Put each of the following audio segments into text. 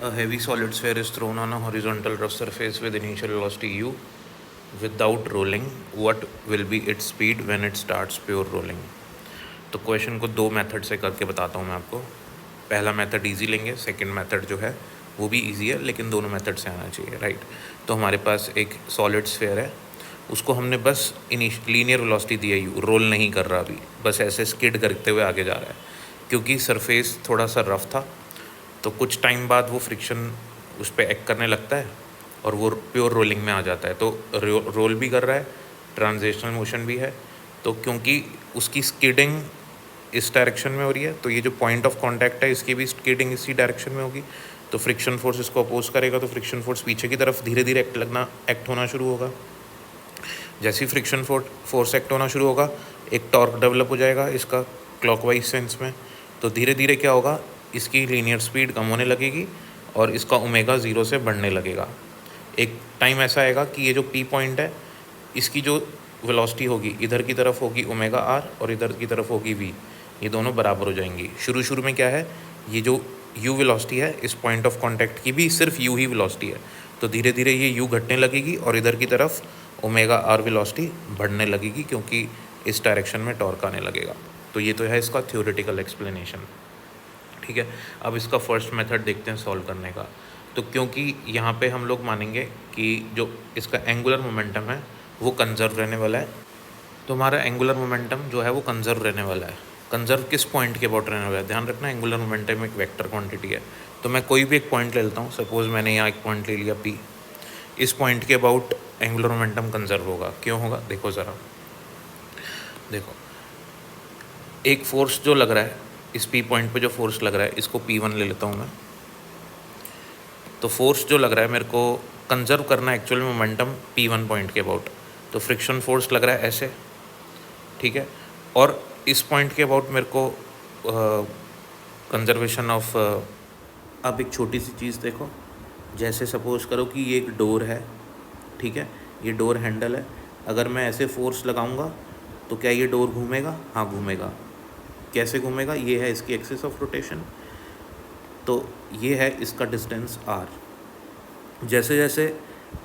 A heavy solid sphere is thrown on a horizontal rough surface with initial velocity u without rolling. What will be its speed when it starts pure rolling? तो question को दो method से करके बताता हूँ मैं आपको। पहला मेथड इजी लेंगे, सेकंड मेथड जो है वो भी इजी है लेकिन दोनों मेथड से आना चाहिए, राइट। तो हमारे पास एक सॉलिड स्फेयर है, उसको हमने बस लीनियर वेलोसिटी दी है यू, रोल नहीं कर रहा अभी, बस ऐसे स्किड करते हुए आगे जा रहा है। क्योंकि सरफेस थोड़ा सा रफ था तो कुछ टाइम बाद वो फ्रिक्शन उस पर एक्ट करने लगता है और वो प्योर रोलिंग में आ जाता है। तो रोल भी कर रहा है, ट्रांजिशनल मोशन भी है। तो क्योंकि उसकी स्किडिंग इस डायरेक्शन में हो रही है तो ये जो पॉइंट ऑफ कांटेक्ट है इसकी भी स्किडिंग इसी डायरेक्शन में होगी। तो फ्रिक्शन फोर्स इसको अपोज करेगा तो फ्रिक्शन फोर्स पीछे की तरफ धीरे धीरे एक्ट होना शुरू होगा। जैसे ही फ्रिक्शन फोर्स एक्ट होना शुरू होगा एक टॉर्क डेवलप हो जाएगा इसका क्लॉकवाइज सेंस में। तो धीरे धीरे क्या होगा, इसकी लीनियर स्पीड कम होने लगेगी और इसका ओमेगा 0 से बढ़ने लगेगा। एक टाइम ऐसा आएगा कि ये जो पी पॉइंट है इसकी जो वेलोसिटी होगी इधर की तरफ होगी ओमेगा आर और इधर की तरफ होगी वी, ये दोनों बराबर हो जाएंगी। शुरू में क्या है, ये जो यू वेलोसिटी है इस पॉइंट ऑफ कांटेक्ट की भी सिर्फ यू ही वेलोसिटी है। तो धीरे धीरे ये यू घटने लगेगी और इधर की तरफ ओमेगा आर वेलोसिटी बढ़ने लगेगी क्योंकि इस डायरेक्शन में टॉर्क आने लगेगा। तो ये तो है इसका थ्योरेटिकल एक्सप्लेनेशन, ठीक है। अब इसका फर्स्ट मेथड देखते हैं सॉल्व करने का। तो क्योंकि यहाँ पे हम लोग मानेंगे कि जो इसका एंगुलर मोमेंटम है वो कंजर्व रहने वाला है, तो हमारा एंगुलर मोमेंटम जो है वो कंजर्व रहने वाला है। कंजर्व किस पॉइंट के अबाउट रहने वाला है, ध्यान रखना एंगुलर मोमेंटम एक वेक्टर क्वांटिटी है। तो मैं कोई भी एक पॉइंट ले लेता हूँ, सपोज मैंने यहाँ एक पॉइंट ले लिया पी, इस पॉइंट के अबाउट एंगुलर मोमेंटम कंजर्व होगा। क्यों होगा, देखो ज़रा, देखो एक फोर्स जो लग रहा है इस पी पॉइंट पे, जो फोर्स लग रहा है इसको P1 ले लेता हूँ मैं। तो फोर्स जो लग रहा है मेरे को कंजर्व करना है एक्चुअल मोमेंटम P1 पॉइंट के अबाउट। तो फ्रिक्शन फोर्स लग रहा है ऐसे, ठीक है। और इस पॉइंट के अबाउट मेरे को कंजर्वेशन ऑफ अब एक छोटी सी चीज़ देखो, जैसे सपोज करो कि ये एक डोर है, ठीक है, ये डोर हैंडल है। अगर मैं ऐसे फोर्स लगाऊंगा तो क्या ये डोर घूमेगा, हाँ घूमेगा। कैसे घूमेगा, ये है इसकी एक्सिस ऑफ रोटेशन, तो ये है इसका डिस्टेंस r। जैसे जैसे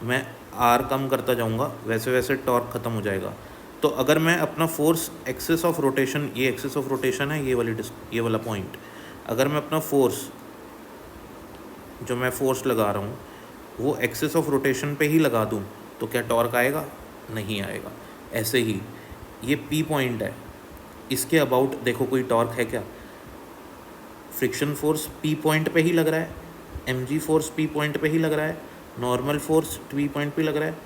मैं r कम करता जाऊंगा वैसे वैसे टॉर्क ख़त्म हो जाएगा। तो अगर मैं अपना फोर्स एक्सिस ऑफ रोटेशन, ये एक्सिस ऑफ रोटेशन है ये वाला पॉइंट, अगर मैं अपना फोर्स जो मैं फोर्स लगा रहा हूँ वो एक्सिस ऑफ रोटेशन पे ही लगा दूँ तो क्या टॉर्क आएगा, नहीं आएगा। ऐसे ही ये पी पॉइंट है, इसके अबाउट देखो कोई टॉर्क है क्या, फ्रिक्शन फोर्स पी पॉइंट पे ही लग रहा है, mg फोर्स पी पॉइंट पे ही लग रहा है, नॉर्मल फोर्स पी पॉइंट पे लग रहा है।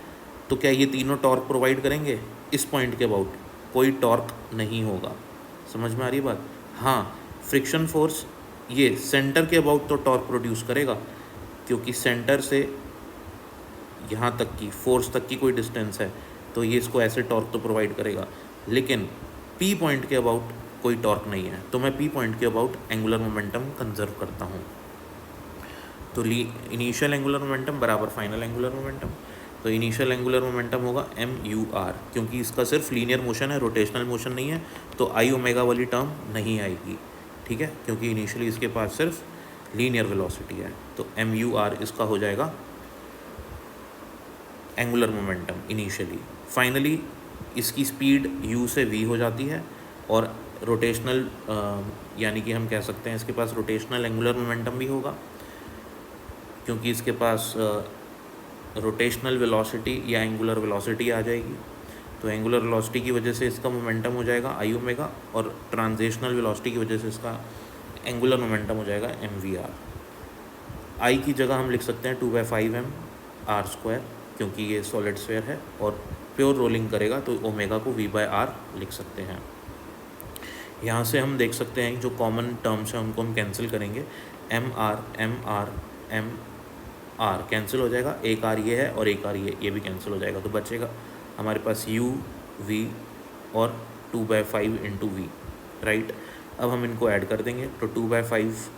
तो क्या ये तीनों टॉर्क प्रोवाइड करेंगे, इस पॉइंट के अबाउट कोई टॉर्क नहीं होगा। समझ में आ रही बात, हाँ फ्रिक्शन फोर्स ये सेंटर के अबाउट तो टॉर्क प्रोड्यूस करेगा क्योंकि सेंटर से यहाँ तक की फोर्स तक की कोई डिस्टेंस है तो ये इसको ऐसे टॉर्क तो प्रोवाइड करेगा। लेकिन पी पॉइंट के अबाउट कोई टॉर्क नहीं है तो मैं पी पॉइंट के अबाउट एंगुलर मोमेंटम कंजर्व करता हूँ। तो इनिशियल एंगुलर मोमेंटम बराबर फाइनल एंगुलर मोमेंटम। तो इनिशियल एंगुलर मोमेंटम होगा MUR, क्योंकि इसका सिर्फ लीनियर मोशन है, रोटेशनल मोशन नहीं है, तो आई ओमेगा वाली टर्म नहीं आएगी, ठीक है, क्योंकि इनिशियली इसके पास सिर्फ लीनियर वेलोसिटी है। तो MUR इसका हो जाएगा एंगुलर मोमेंटम इनिशियली। फाइनली इसकी स्पीड u से v हो जाती है और रोटेशनल यानी कि हम कह सकते हैं इसके पास रोटेशनल एंगुलर मोमेंटम भी होगा क्योंकि इसके पास रोटेशनल वेलोसिटी या एंगुलर वेलोसिटी आ जाएगी। तो एंगुलर वेलोसिटी की वजह से इसका मोमेंटम हो जाएगा आई ओमेगा और ट्रांजिशनल वेलोसिटी की वजह से इसका एंगुलर मोमेंटम हो जाएगा MVR। आई की जगह हम लिख सकते हैं 2/5m r² क्योंकि ये सॉलिड स्फीयर है और प्योर रोलिंग करेगा तो ओमेगा को v/r लिख सकते हैं। यहाँ से हम देख सकते हैं जो कॉमन टर्म्स हैं उनको हम कैंसिल करेंगे, m r कैंसिल हो जाएगा, एक r ये है और एक r ये भी कैंसिल हो जाएगा। तो बचेगा हमारे पास u v और 2/5 × v, राइट। अब हम इनको ऐड कर देंगे तो 2/5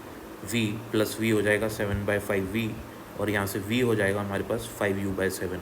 v + v हो जाएगा 7/5 v और यहाँ से v हो जाएगा हमारे पास 5u/7।